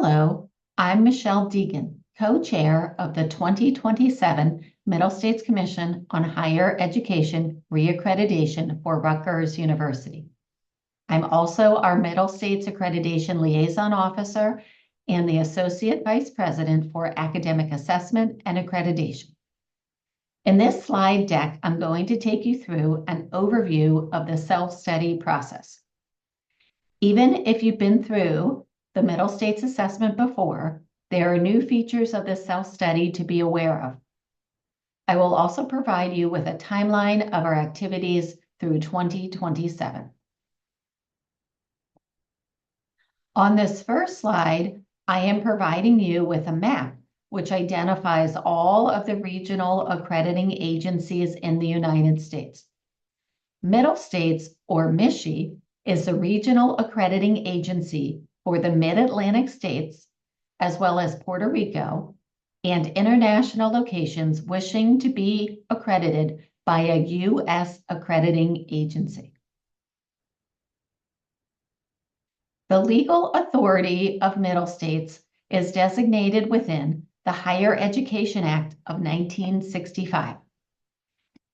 Hello, I'm Michelle Deegan, co-chair of the 2027 Middle States Commission on Higher Education Reaccreditation for Rutgers University. I'm also our Middle States Accreditation Liaison Officer and the Associate Vice President for Academic Assessment and Accreditation. In this slide deck, I'm going to take you through an overview of the self-study process. Even if you've been through the Middle States assessment before, there are new features of this self-study to be aware of. I will also provide you with a timeline of our activities through 2027. On this first slide, I am providing you with a map which identifies all of the regional accrediting agencies in the United States. Middle States, or MSCHE, is the regional accrediting agency for the Mid-Atlantic states, as well as Puerto Rico, and international locations wishing to be accredited by a U.S. accrediting agency. The legal authority of Middle States is designated within the Higher Education Act of 1965.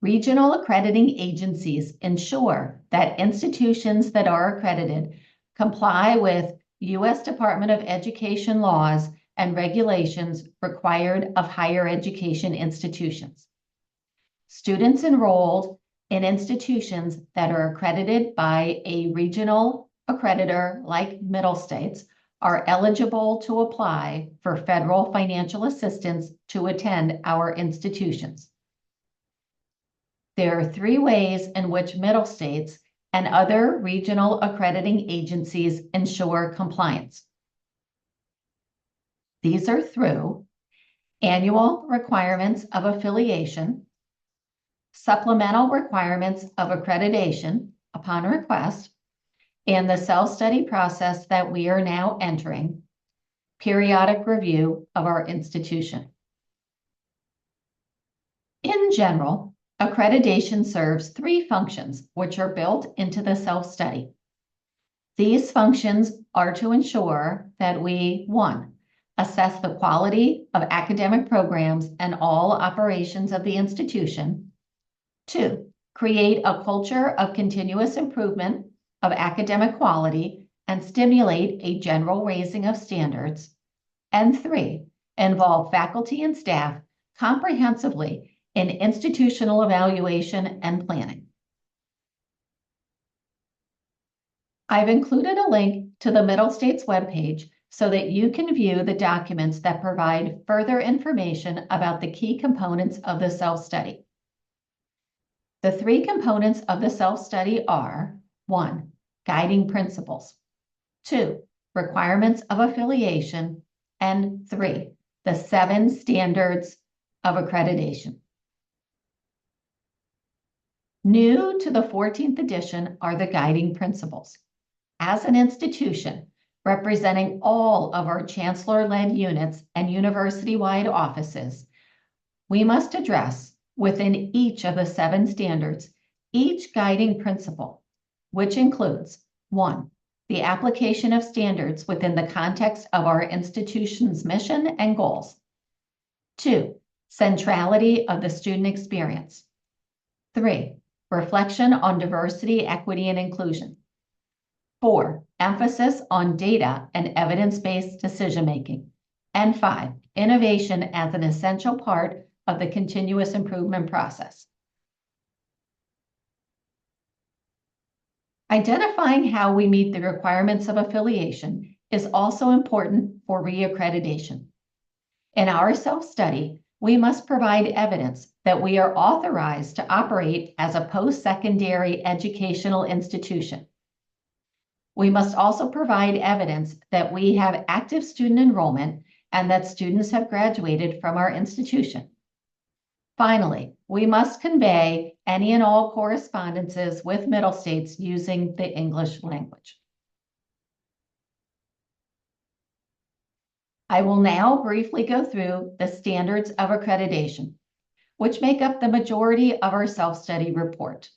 Regional accrediting agencies ensure that institutions that are accredited comply with U.S. Department of Education laws and regulations required of higher education institutions. Students enrolled in institutions that are accredited by a regional accreditor like Middle States are eligible to apply for federal financial assistance to attend our institutions. There are three ways in which Middle States and other regional accrediting agencies ensure compliance. These are through annual requirements of affiliation, supplemental requirements of accreditation upon request, and the self-study process that we are now entering, periodic review of our institution. In general, accreditation serves three functions which are built into the self-study. These functions are to ensure that we, 1, assess the quality of academic programs and all operations of the institution, 2, create a culture of continuous improvement of academic quality and stimulate a general raising of standards, and 3, involve faculty and staff comprehensively in institutional evaluation and planning. I've included a link to the Middle States webpage so that you can view the documents that provide further information about the key components of the self-study. The three components of the self-study are 1, guiding principles, 2, requirements of affiliation, and 3, the 7 standards of accreditation. New to the 14th edition are the guiding principles. As an institution representing all of our chancellor-led units and university-wide offices, we must address within each of the 7 standards each guiding principle, which includes 1, the application of standards within the context of our institution's mission and goals, 2, centrality of the student experience, 3, reflection on diversity, equity, and inclusion, 4, emphasis on data and evidence-based decision-making, and 5, innovation as an essential part of the continuous improvement process. Identifying how we meet the requirements of affiliation is also important for reaccreditation. In our self-study, we must provide evidence that we are authorized to operate as a post-secondary educational institution. We must also provide evidence that we have active student enrollment and that students have graduated from our institution. Finally, we must convey any and all correspondences with Middle States using the English language. I will now briefly go through the standards of accreditation, which make up the majority of our self-study report.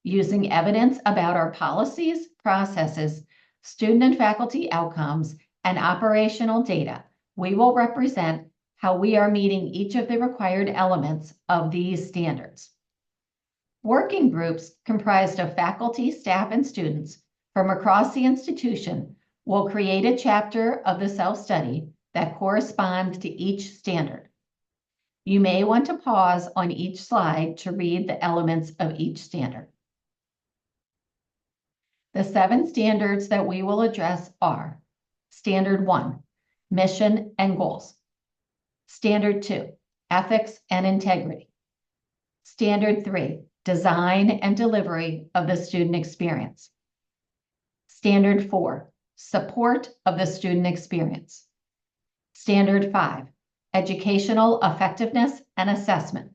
Using evidence about our policies, processes, student and faculty outcomes, and operational data, we will represent how we are meeting each of the required elements of these standards. Working groups comprised of faculty, staff, and students from across the institution will create a chapter of the self-study that corresponds to each standard. You may want to pause on each slide to read the elements of each standard. The 7 standards that we will address are Standard 1, Mission and Goals. Standard 2, Ethics and Integrity. Standard 3, Design and Delivery of the Student Experience. Standard 4, Support of the Student Experience. Standard 5, Educational Effectiveness and Assessment.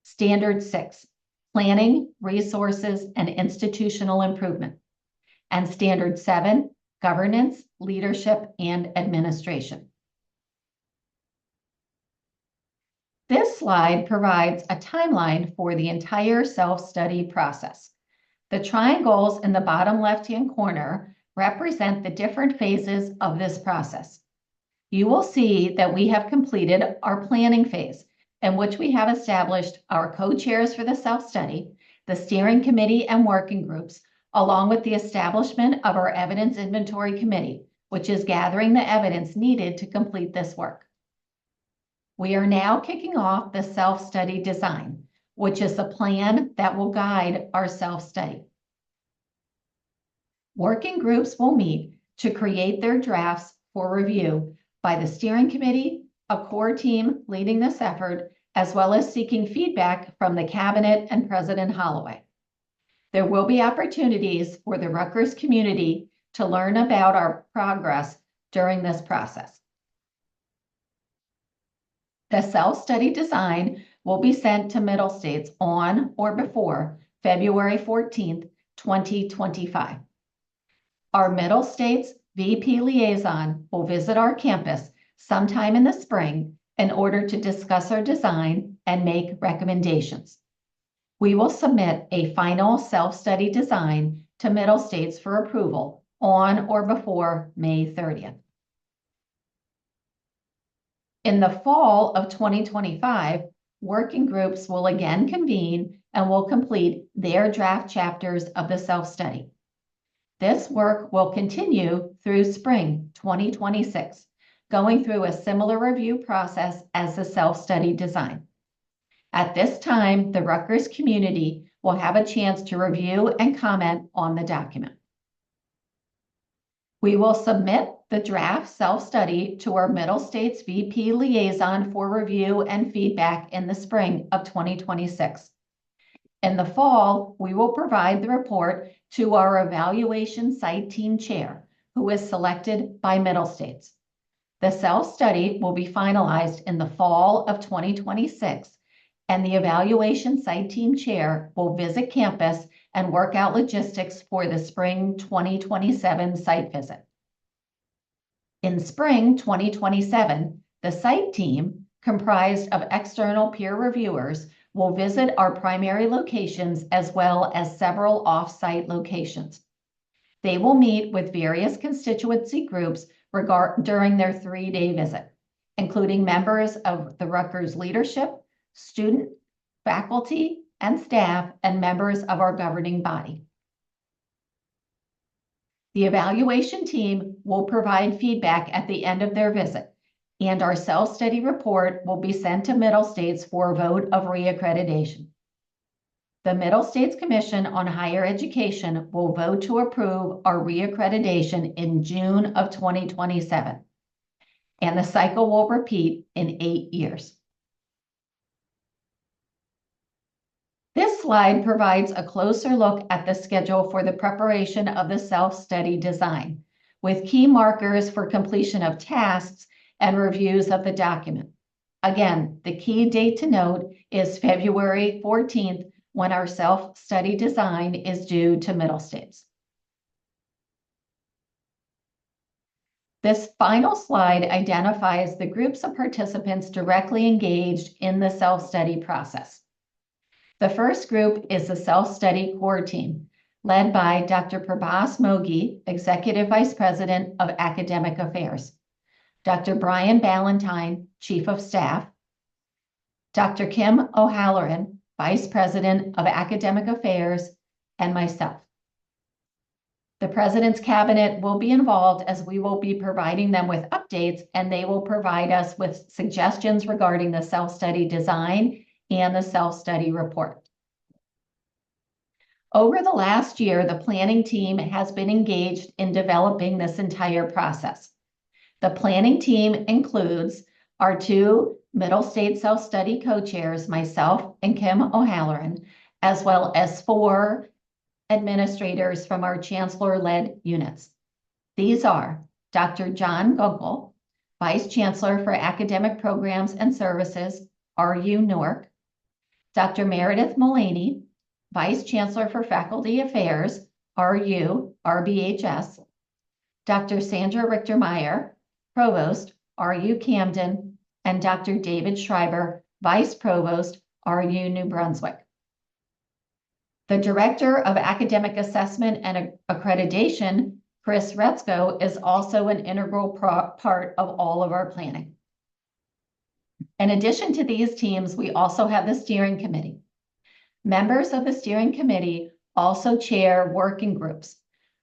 Standard 6, Planning, Resources, and Institutional Improvement. And Standard 7, Governance, Leadership, and Administration. This slide provides a timeline for the entire self-study process. The triangles in the bottom left-hand corner represent the different phases of this process. You will see that we have completed our planning phase, in which we have established our co-chairs for the self-study, the steering committee and working groups, along with the establishment of our evidence inventory committee, which is gathering the evidence needed to complete this work. We are now kicking off the self-study design, which is the plan that will guide our self-study. Working groups will meet to create their drafts for review by the steering committee, a core team leading this effort, as well as seeking feedback from the cabinet and President Holloway. There will be opportunities for the Rutgers community to learn about our progress during this process. The self-study design will be sent to Middle States on or before February 14th, 2025. Our Middle States VP liaison will visit our campus sometime in the spring in order to discuss our design and make recommendations. We will submit a final self-study design to Middle States for approval on or before May 30th. In the fall of 2025, working groups will again convene and will complete their draft chapters of the self-study. This work will continue through spring 2026, going through a similar review process as the self-study design. At this time, the Rutgers community will have a chance to review and comment on the document. We will submit the draft self-study to our Middle States VP liaison for review and feedback in the spring of 2026. In the fall, we will provide the report to our evaluation site team chair, who is selected by Middle States. The self-study will be finalized in the fall of 2026, and the evaluation site team chair will visit campus and work out logistics for the spring 2027 site visit. In spring 2027, the site team, comprised of external peer reviewers, will visit our primary locations as well as several off-site locations. They will meet with various constituency groups during their 3-day visit, including members of the Rutgers leadership, student, faculty, and staff, and members of our governing body. The evaluation team will provide feedback at the end of their visit, and our self-study report will be sent to Middle States for a vote of reaccreditation. The Middle States Commission on Higher Education will vote to approve our reaccreditation in June of 2027, and the cycle will repeat in 8 years. This slide provides a closer look at the schedule for the preparation of the self-study design, with key markers for completion of tasks and reviews of the document. Again, the key date to note is February 14th, when our self-study design is due to Middle States. This final slide identifies the groups of participants directly engaged in the self-study process. The first group is the self-study core team, led by Dr. Prabhas Mogi, Executive Vice President of Academic Affairs, Dr. Brian Ballantyne, Chief of Staff, Dr. Kim O'Halloran, Vice President of Academic Affairs, and myself. The President's Cabinet will be involved as we will be providing them with updates, and they will provide us with suggestions regarding the self-study design and the self-study report. Over the last year, the planning team has been engaged in developing this entire process. The planning team includes our two Middle State Self-Study co-chairs, myself and Kim O'Halloran, as well as 4 administrators from our chancellor-led units. These are Dr. John Gunkel, Vice Chancellor for Academic Programs and Services, RU Newark, Dr. Meredith Mullaney, Vice Chancellor for Faculty Affairs, RU RBHS, Dr. Sandra Richtermeyer, Provost, RU Camden, and Dr. David Schreiber, Vice Provost, RU New Brunswick. The Director of Academic Assessment and Accreditation, Chris Retzko, is also an integral part of all of our planning. In addition to these teams, we also have the steering committee. Members of the steering committee also chair working groups.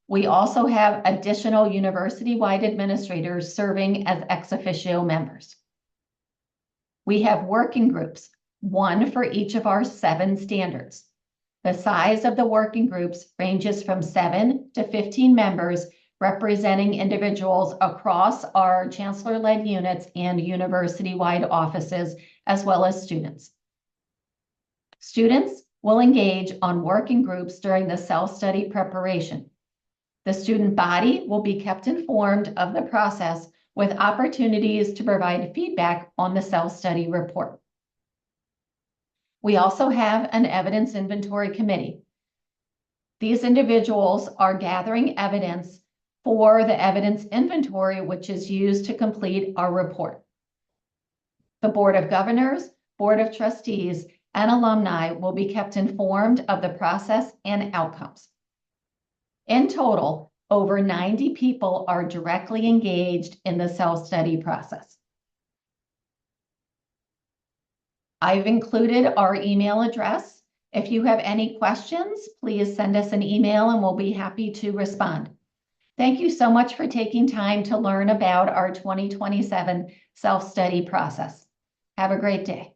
We also have additional university-wide administrators serving as ex officio members. We have working groups, 1 for each of our 7 standards. The size of the working groups ranges from 7 to 15 members, representing individuals across our chancellor-led units and university-wide offices, as well as students. Students will engage on working groups during the self-study preparation. The student body will be kept informed of the process with opportunities to provide feedback on the self-study report. We also have an evidence inventory committee. These individuals are gathering evidence for the evidence inventory, which is used to complete our report. The Board of Governors, Board of Trustees, and alumni will be kept informed of the process and outcomes. In total, over 90 people are directly engaged in the self-study process. I've included our email address. If you have any questions, please send us an email and we'll be happy to respond. Thank you so much for taking time to learn about our 2027 self-study process. Have a great day.